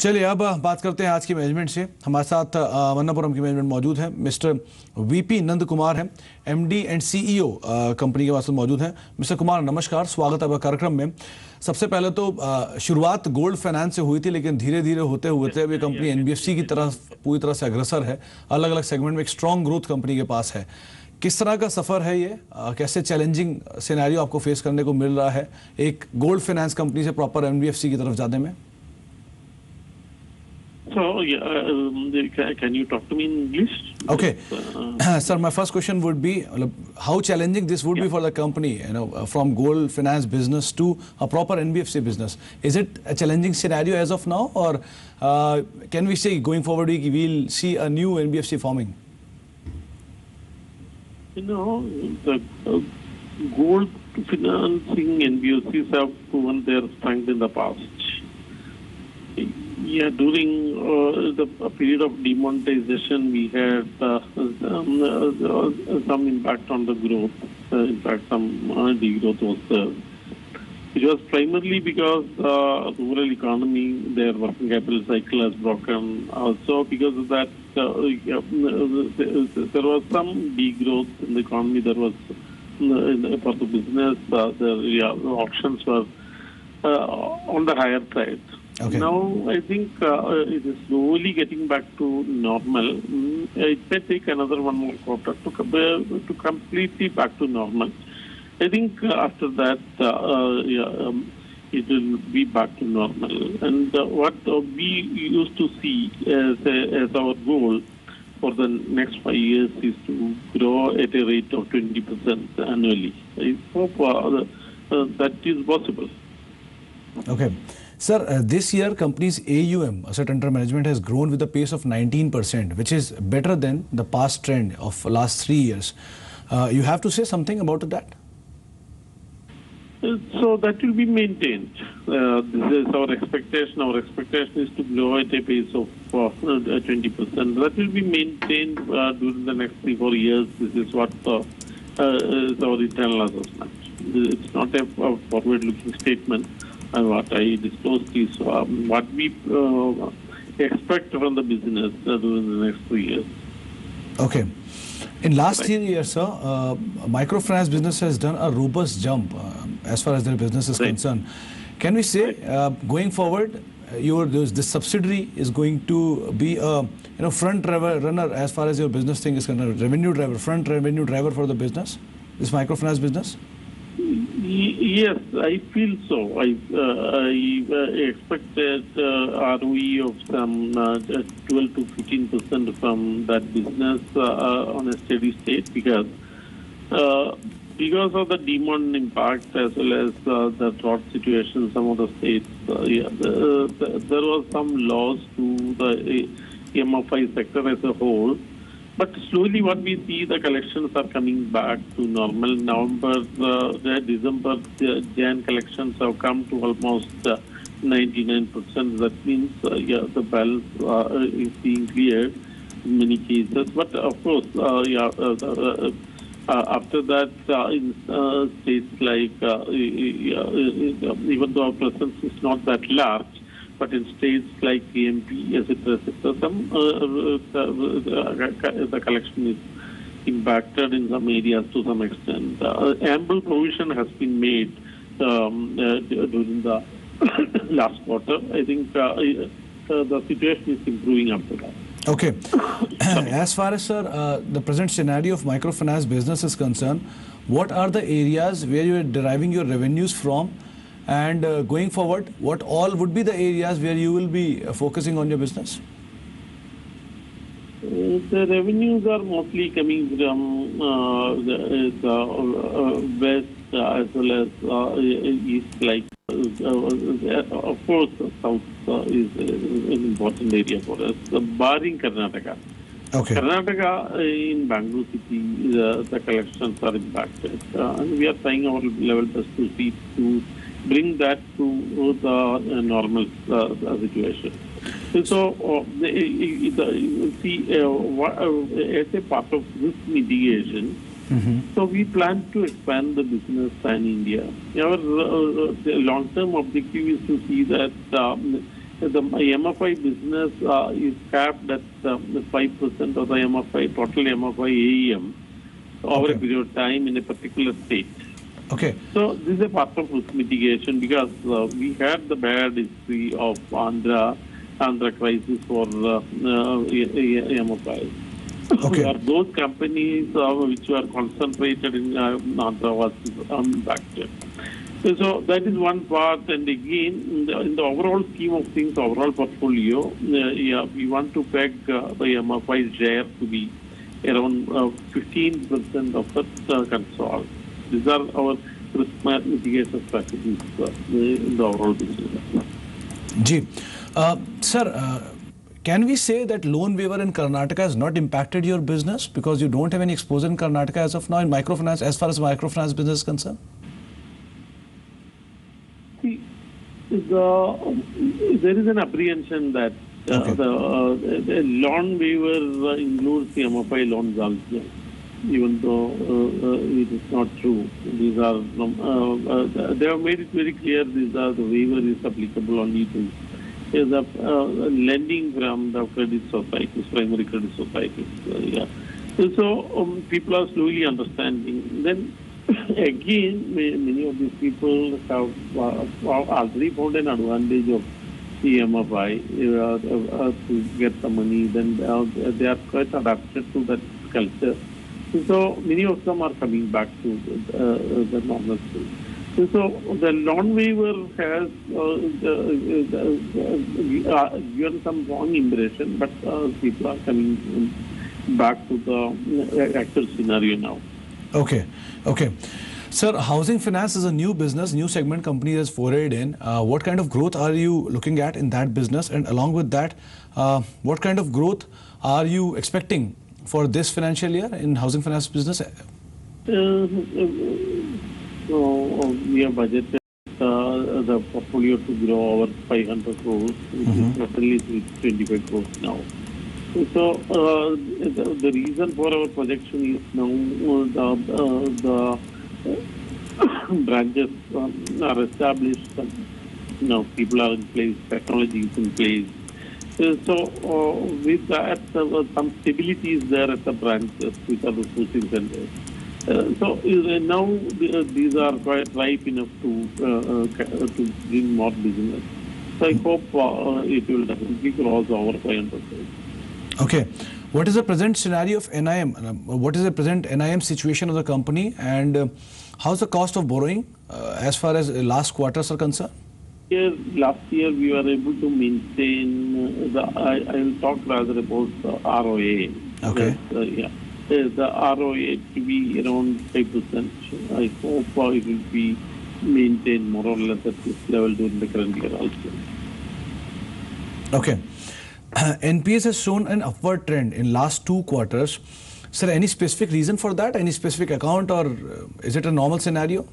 चलिए अब बात करते हैं आज की मैनेजमेंट से। हमारे साथ मन्नापुरम की मैनेजमेंट मौजूद है। मिस्टर वीपी नंद कुमार हैं, एमडी एंड सीईओ कंपनी के पास मौजूद हैं। मिस्टर कुमार नमस्कार, स्वागत है आपका कार्यक्रम में। सबसे पहले तो शुरुआत गोल्ड फाइनेंस से हुई थी, लेकिन धीरे धीरे होते हुए अब ये कंपनी एनबीएफसी की तरह पूरी तरह से अग्रसर है। अलग अलग सेगमेंट में एक स्ट्रॉन्ग ग्रोथ कंपनी के पास है। किस तरह का सफर है ये, कैसे चैलेंजिंग सिनेरियो आपको फेस करने को मिल रहा है एक गोल्ड फाइनेंस कंपनी से प्रॉपर एनबीएफसी की तरफ जाने में? So, can you talk to me in English? Okay. Sir, my first question would be, how challenging this would be for the company, from gold finance business to a proper NBFC business. Is it a challenging scenario as of now, or can we say going forward we'll see a new NBFC forming? The gold financing NBFCs have proven their strength in the past. Yeah, during the period of demonetization, we had some impact on the growth. In fact, some degrowth was there. It was primarily because the rural economy, their working capital cycle has broken. Also, because of that, there was some degrowth in the economy. There was for the business, the auctions were on the higher side. Okay. Now, I think it is slowly getting back to normal. It may take another one more quarter to completely back to normal. I think after that, it will be back to normal. And what we used to see as our goal for the next 5 years is to grow at a rate of 20% annually. I hope that is possible. Okay. Sir, this year company's AUM, asset under management, has grown with a pace of 19%, which is better than the past trend of last 3 years. You have to say something about that? So that will be maintained. This is our expectation. Our expectation is to grow at a pace of 20%. That will be maintained during the next 3-4 years. This is what is our internal assessment. It's not a forward-looking statement. What I disclosed is what we expect from the business during the next 3 years. Okay. In last 3 years, sir, microfinance business has done a robust jump as far as their business is concerned. Can we say going forward, this subsidiary is going to be a front runner as far as your business thing is concerned, revenue driver, front revenue driver for the business, this microfinance business? Yes, I feel so. I expected ROE of some 12 to 15% from that business on a steady state because of the demand impact as well as the drought situation in some of the states. There was some loss to the MFI sector as a whole. But slowly what we see, the collections are coming back to normal. November, December, Jan collections have come to almost 99%. That means the balance is being cleared in many cases. But of course, after that, in states like, even though our presence is not that large, but in states like KMP, etc., the collection is impacted in some areas to some extent. Ample provision has been made during the last quarter. I think the situation is improving after that. Okay. As far as, sir, the present scenario of microfinance business is concerned, what are the areas where you are deriving your revenues from? And going forward, what all would be the areas where you will be focusing on your business? The revenues are mostly coming from the west as well as east. Like, of course, south is an important area for us. Barring Karnataka. Okay. Karnataka in Bangalore city, the collections are impacted, and we are trying our level best to see to bring that to the normal situation. So, as a part of this mitigation, so we plan to expand the business pan India. Our long-term objective is to see that the MFI business is capped at 5% of the MFI, total MFI AEM over Okay. a period of time in a particular state. Okay. So this is a part of risk mitigation because we had the bad history of Andhra crisis for MFI. Okay. Where those companies which were concentrated in Andhra was impacted. So that is one part, and again, in the overall scheme of things, overall portfolio, we want to peg the MFI share to be around 15% of the console. These are our risk mitigation strategies in the overall business. Ji. Sir, can we say that loan waiver in Karnataka has not impacted your business because you don't have any exposure in Karnataka as of now in microfinance, as far as microfinance business is concerned? See, there is an apprehension that Okay. the loan waiver includes the MFI loans also, even though it is not true. These are they have made it very clear. The waiver is applicable only to the lending from the credit societies, primary credit societies. Yeah. So people are slowly understanding. Then again, many of these people have already found an advantage of MFI to get the money. Then they are quite adapted to that culture. So many of them are coming back to the normalcy. So the loan waiver has given some wrong impression, but people are coming back to the actual scenario now. Okay. Okay. Sir, housing finance is a new business, new segment company has forayed in. What kind of growth are you looking at in that business? And along with that, what kind of growth are you expecting for this financial year in housing finance business? We have budgeted the portfolio to grow over 500 crores, which is roughly 25 crores now. So the reason for our projection is now the branches are established. Now people are in place, technology is in place. So with that, some stability is there at the branches, which are the sourcing centers. So now these are quite ripe enough to bring more business. So I hope it will definitely cross over 500 crores. Okay. What is the present scenario of NIM? What is the present NIM situation of the company, and how's the cost of borrowing as far as last quarters are concerned? Last year we were able to maintain I will talk rather about the ROA. Okay. The ROA to be around 5%. I hope it will be maintained more or less at this level during the current year also. Okay. NPS has shown an upward trend in last 2 quarters. Sir, any specific reason for that? Any specific account, or is it a normal scenario?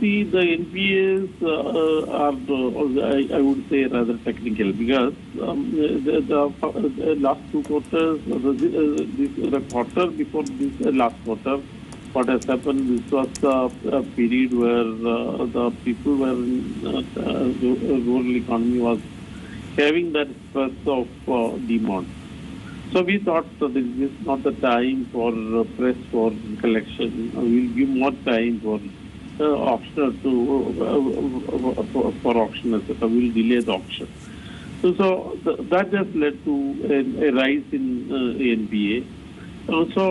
See, the NPAs are, I would say, rather technical because the last 2 quarters, the quarter before this last quarter, what has happened, this was a period where the people were in rural economy was having that stress of demand. So we thought that this is not the time for press for collection. We will give more time for auctioneer for auction, etc. We will delay the auction. So that just led to a rise in NPA. Also,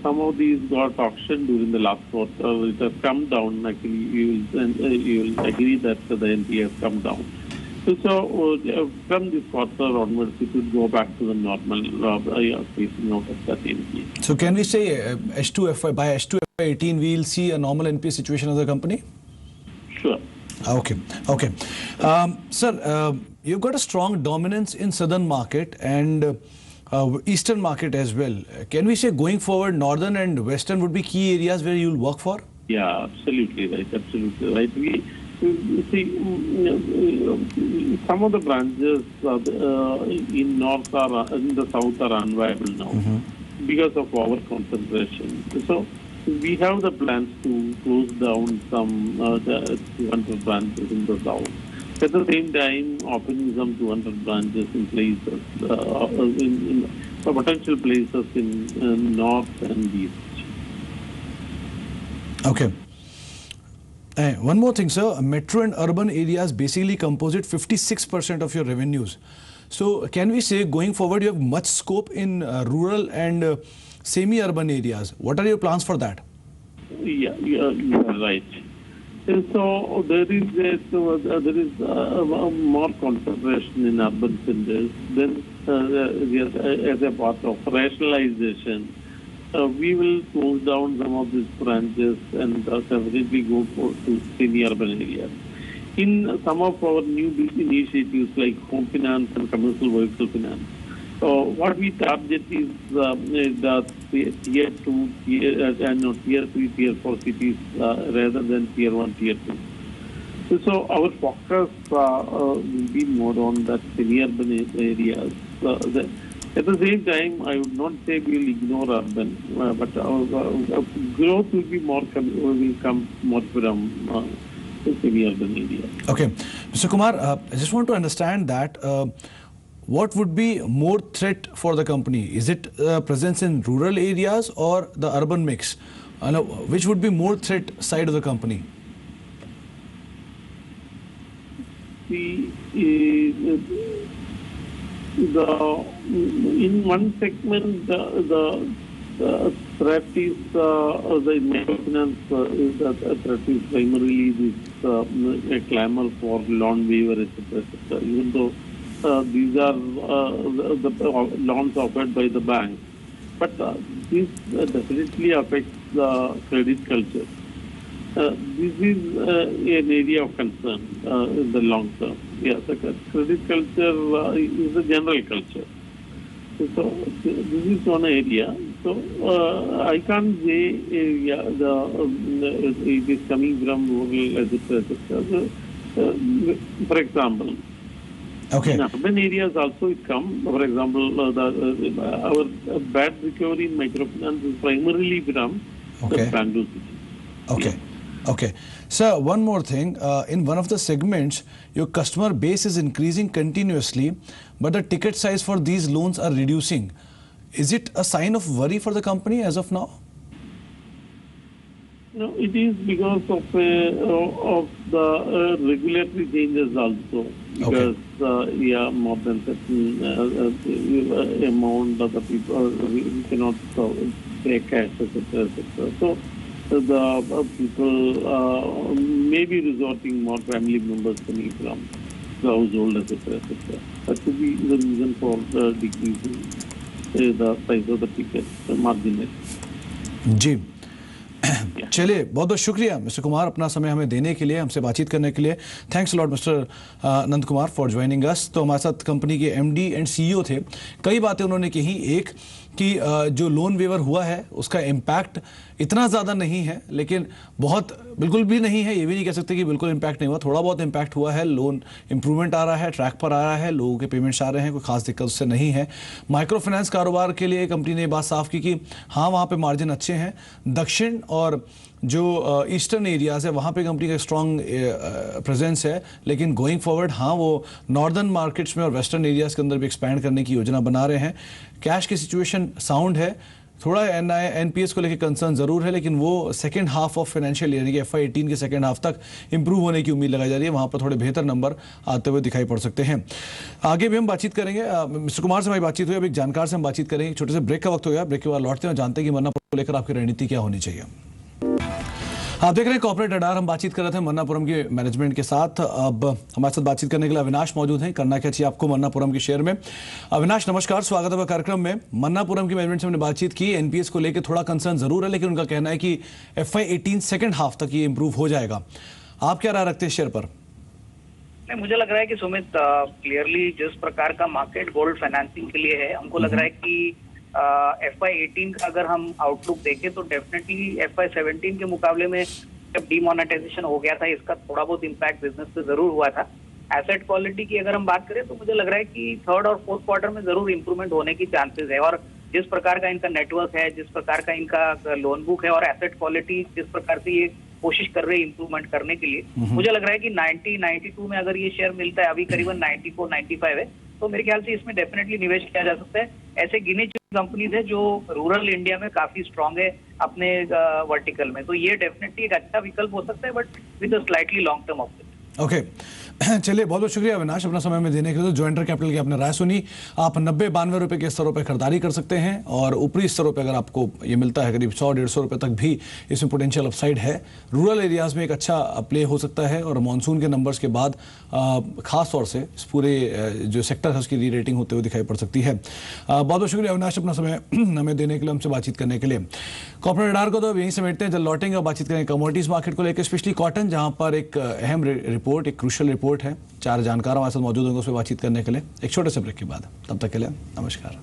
some of these got auctioned during the last quarter. It has come down. Actually, you will agree that the NPA has come down. So from this quarter onwards, it will go back to the normal facing out of that NPA. So can we say by H2 FY18 we will see a normal NPA situation of the company? Sure. Okay. Okay. Sir, you've got a strong dominance in southern market and eastern market as well. Can we say going forward, northern and western would be key areas where you'll work for? Yeah, absolutely right. Absolutely right. We see some of the branches in north or in the south are unviable now because of our concentration. So We have the plans to close down some the 200 branches in the south. At the same time, opening some 200 branches in places, in potential places in north and east. Okay. One more thing, sir. Metro and urban areas basically composite 56% of your revenues. So, can we say going forward you have much scope in rural and semi-urban areas? What are your plans for that? Yeah, you are right. And so there is more concentration in urban centers. Then, yes, as a part of rationalization, we will close down some of these branches and definitely go to semi-urban areas. In some of our new big initiatives like home finance and commercial vehicle finance, what we target is the tier 2, tier 3, tier 4 cities rather than tier 1, tier 2. So our focus will be more on that semi-urban areas. At the same time, I would not say we will ignore urban, but our growth will be will come more from semi-urban areas. Okay. Mr. Kumar, I just want to understand that what would be more threat for the company? Is it presence in rural areas or the urban mix? Which would be more threat side of the company? In one segment, the threat is the microfinance is the threat is primarily this a clamor for loan waiver, etc. Even though these are the loans offered by the bank, but this definitely affects the credit culture. This is an area of concern in the long term. Yes, the credit culture is a general culture. So this is one area. So I can't say it is coming from rural, etc. For example, Okay. in urban areas also it comes. For example, our bad recovery in microfinance is primarily from Okay. the Bangalore city. Okay. Okay. Sir, one more thing. In one of the segments, your customer base is increasing continuously, but the ticket size for these loans are reducing. Is it a sign of worry for the company as of now? No, it is because of the regulatory changes also. Because more than certain amount of the people we cannot pay cash, etc., etc. So the people may be resorting more family members coming from the household, etc., etc. That could be the reason for decreasing the size of the ticket margin. जी चलिए बहुत बहुत शुक्रिया mister Kumar अपना समय हमें देने के लिए हमसे बातचीत करने के लिए thanks lot mister Nand Kumar for joining us तो हमारे साथ कंपनी के एमडी एंड सीईओ थे कई बातें उन्होंने कही एक कि जो लोन वेवर हुआ है उसका इम्पैक्ट इतना ज़्यादा नहीं है लेकिन बहुत बिल्कुल भी नहीं है ये भी नहीं कह सकते कि बिल्कुल इम्पैक्ट नहीं हुआ थोड़ा बहुत इम्पैक्ट हुआ है लोन इंप्रूवमेंट आ रहा है ट्रैक पर आ रहा है लोगों के पेमेंट्स आ रहे हैं कोई खास दिक्कत उससे नहीं है माइक्रो फाइनेंस कारोबार के लिए कंपनी ने बात साफ की कि हाँ वहाँ पे मार्जिन अच्छे हैं दक्षिण और जो ईस्टर्न एरियाज़ है वहाँ पे कंपनी का स्ट्रॉन्ग प्रेजेंस है लेकिन गोइंग फॉरवर्ड हाँ वो नॉर्दर्न मार्केट्स में और वेस्टर्न एरियाज़ के अंदर भी एक्सपैंड करने की योजना बना रहे हैं कैश की सिचुएशन साउंड है थोड़ा एनपीएस को लेकर कंसर्न जरूर है लेकिन वो second half of financial year यानी कि FY18 के सेकंड हाफ तक इंप्रूव होने की उम्मीद लगाई जा रही है वहाँ पर थोड़े बेहतर नंबर आते हुए दिखाई पड़ सकते हैं आगे भी हम बातचीत करेंगे मिस्टर कुमार से हमारी बातचीत हुई अब एक जानकार से हम बातचीत करेंगे छोटे से ब्रेक का वक्त हो गया ब्रेक के बाद लौटते हैं जानते हैं कि मन्नापुरम को लेकर आपकी रणनीति क्या होनी चाहिए आप देख रहे हैं कॉर्पोरेट रडार हम बातचीत कर रहे थे मन्नापुरम के मैनेजमेंट के साथ अब हमारे साथ बातचीत करने के लिए अविनाश मौजूद हैं करना क्या चाहिए आपको मन्नापुरम के शेयर में अविनाश नमस्कार स्वागत है कार्यक्रम में मन्नापुरम की मैनेजमेंट से हमने बातचीत की एनपीएस को लेकर थोड़ा कंसर्न जरूर है लेकिन उनका कहना है कि FY18 सेकंड हाफ तक ये इंप्रूव हो जाएगा आप क्या राय रखते हैं शेयर पर नहीं मुझे लग रहा है कि सुमित क्लियरली जिस प्रकार का मार्केट गोल्ड फाइनेंसिंग के लिए है हमको लग रहा है कि FY18 का अगर हम आउटलुक देखें तो डेफिनेटली FY17 के मुकाबले में जब डीमोनेटाइजेशन हो गया था इसका थोड़ा बहुत इम्पैक्ट बिजनेस पे जरूर हुआ था एसेट क्वालिटी की अगर हम बात करें तो मुझे लग रहा है कि थर्ड और फोर्थ क्वार्टर में जरूर इंप्रूवमेंट होने की चांसेस है और जिस प्रकार का इनका नेटवर्क है, जिस प्रकार का इनका लोन बुक है और एसेट क्वालिटी जिस प्रकार से ये कोशिश कर रहे हैं इंप्रूवमेंट करने के लिए, मुझे लग रहा है कि 92 में अगर ये शेयर मिलता है, अभी करीबन 94-95 है, तो मेरे ख्याल से इसमें डेफिनेटली निवेश किया जा सकता है। ऐसे गिने चुने कंपनीज है जो रूरल इंडिया में काफी स्ट्रांग है अपने वर्टिकल में, तो ये डेफिनेटली एक अच्छा विकल्प हो सकता है, but with a slightly long term option. Okay चलिए, बहुत बहुत शुक्रिया अविनाश अपना समय में देने के लिए। जॉइंटर कैपिटल की आपने राय सुनी। आप 90-92 रुपए के स्तरों पर खरीदारी कर सकते हैं और ऊपरी स्तरों पर अगर आपको ये मिलता है करीब 100-150 रुपए तक भी इसमें पोटेंशियल अपसाइड है। रूरल एरियाज में एक अच्छा प्ले हो सकता है और मानसून के नंबर्स के बाद खास तौर से इस पूरे जो सेक्टर है उसकी री रेटिंग होते हुए दिखाई पड़ सकती है। बहुत बहुत शुक्रिया अविनाश अपना समय हमें देने के लिए, हमसे बातचीत करने के लिए। कॉर्पोरेट रडार को तो यहीं समेटते हैं, जब लौटेंगे बातचीत करेंगे कमोडिटीज मार्केट को लेकर, स्पेशली कॉटन, जहां पर एक अहम रिपोर्ट, एक क्रूशियल रिपोर्ट है। 4 जानकार हमारे साथ मौजूद होंगे उस पर बातचीत करने के लिए एक छोटे से ब्रेक के बाद। तब तक के लिए नमस्कार।